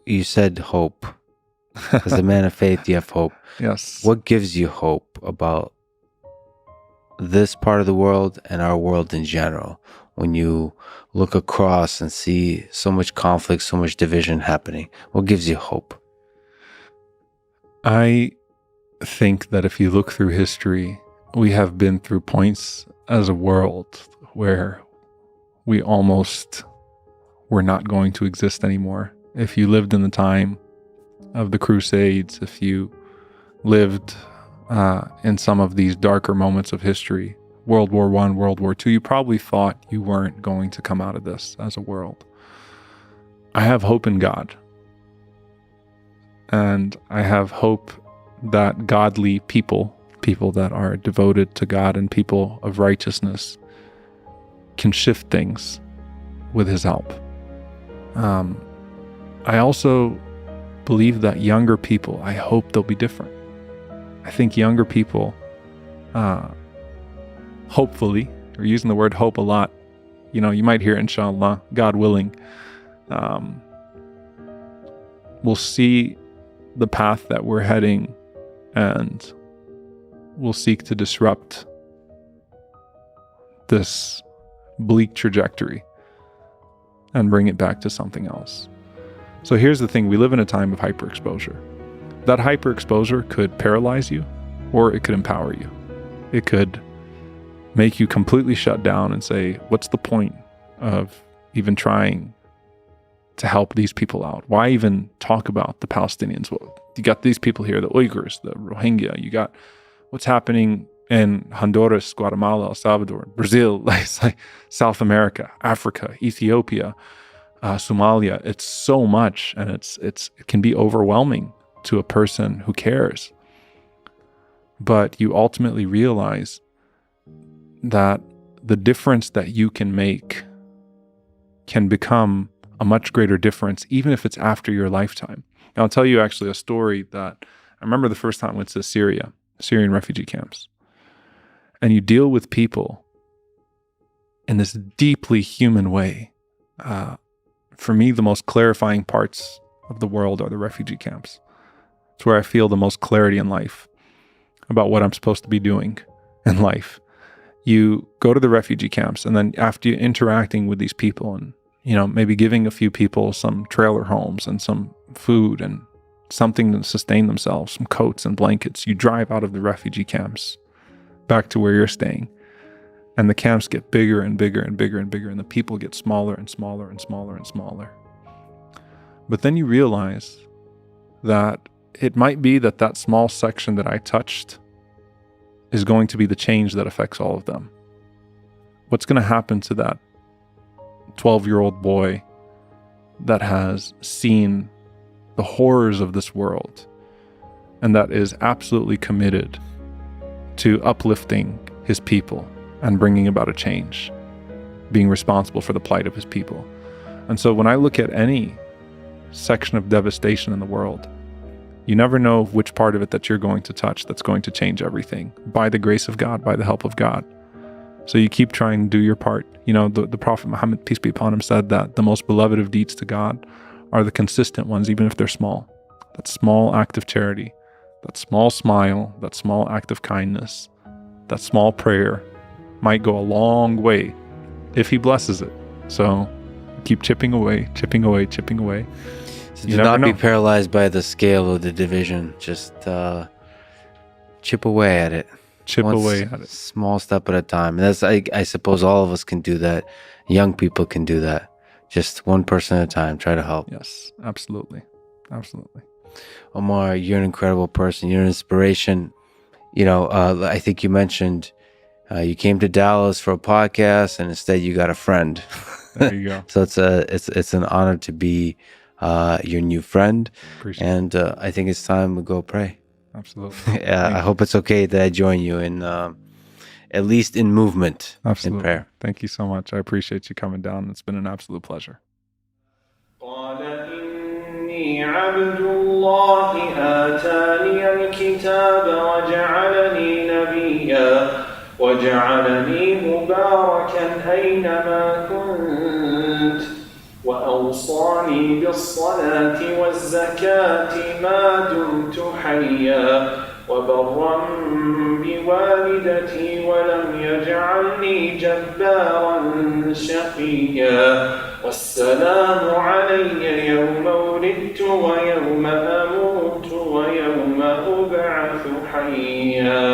you said hope. As a man of faith, you have hope. Yes. What gives you hope about this part of the world and our world in general when you look across and see so much conflict, so much division happening? What gives you hope? I think that if you look through history, we have been through points as a world where we almost were not going to exist anymore. If you lived in the time of the Crusades, if you lived in some of these darker moments of history, World War I, World War II, you probably thought you weren't going to come out of this as a world. I have hope in God. And I have hope that godly people that are devoted to God and people of righteousness can shift things with His help. I also believe that younger people, I hope they'll be different. I think younger people, hopefully, we're using the word hope a lot. You might hear inshallah, God willing, we'll see the path that we're heading and we'll seek to disrupt this bleak trajectory and bring it back to something else. So here's the thing, we live in a time of hyperexposure. That hyperexposure could paralyze you or it could empower you. It could make you completely shut down and say, what's the point of even trying to help these people out? Why even talk about the Palestinians? Well, you got these people here, the Uyghurs, the Rohingya, you got what's happening in Honduras, Guatemala, El Salvador, Brazil, like South America, Africa, Ethiopia, Somalia. It's so much, and it can be overwhelming to a person who cares. But you ultimately realize that the difference that you can make can become a much greater difference, even if it's after your lifetime. And I'll tell you actually a story that I remember the first time I went to Syrian refugee camps. And you deal with people in this deeply human way. For me, the most clarifying parts of the world are the refugee camps. It's where I feel the most clarity in life about what I'm supposed to be doing in life. You go to the refugee camps, and then after you interacting with these people and, maybe giving a few people some trailer homes and some food and something to sustain themselves, some coats and blankets, you drive out of the refugee camps back to where you're staying. And the camps get bigger and bigger and bigger and bigger, and the people get smaller and smaller and smaller and smaller. But then you realize that it might be that small section that I touched is going to be the change that affects all of them. What's going to happen to that 12-year-old boy that has seen the horrors of this world and that is absolutely committed to uplifting his people and bringing about a change, being responsible for the plight of his people? And so when I look at any section of devastation in the world, you never know which part of it that you're going to touch that's going to change everything by the grace of God, by the help of God. So you keep trying to do your part. The Prophet Muhammad, peace be upon him, said that the most beloved of deeds to God are the consistent ones, even if they're small. That small act of charity, that small smile, that small act of kindness, that small prayer might go a long way if He blesses it. So keep chipping away, chipping away, chipping away. So do not be paralyzed by the scale of the division. Just chip away at it. Chip away at it. Small step at a time. And that's, I suppose all of us can do that. Young people can do that. Just one person at a time. Try to help. Yes, absolutely. Absolutely. Omar, you're an incredible person. You're an inspiration. I think you mentioned you came to Dallas for a podcast, and instead you got a friend. There you go. So it's an honor to be your new friend. Appreciate and I think it's time we go pray. Absolutely. I hope it's okay that I join you in at least in movement. Absolutely. In prayer. Thank you so much. I appreciate you coming down. It's been an absolute pleasure. إني عبد الله آتاني الكتاب وجعلني نبيا وجعلني مباركا أينما كنت وأوصاني أوصاني بالصلاة والزكاة ما دمت حيا وبرا بوالدتي ولم يجعلني جبارا شقيا والسلام علي يوم ولدت ويوم أموت ويوم أبعث حيا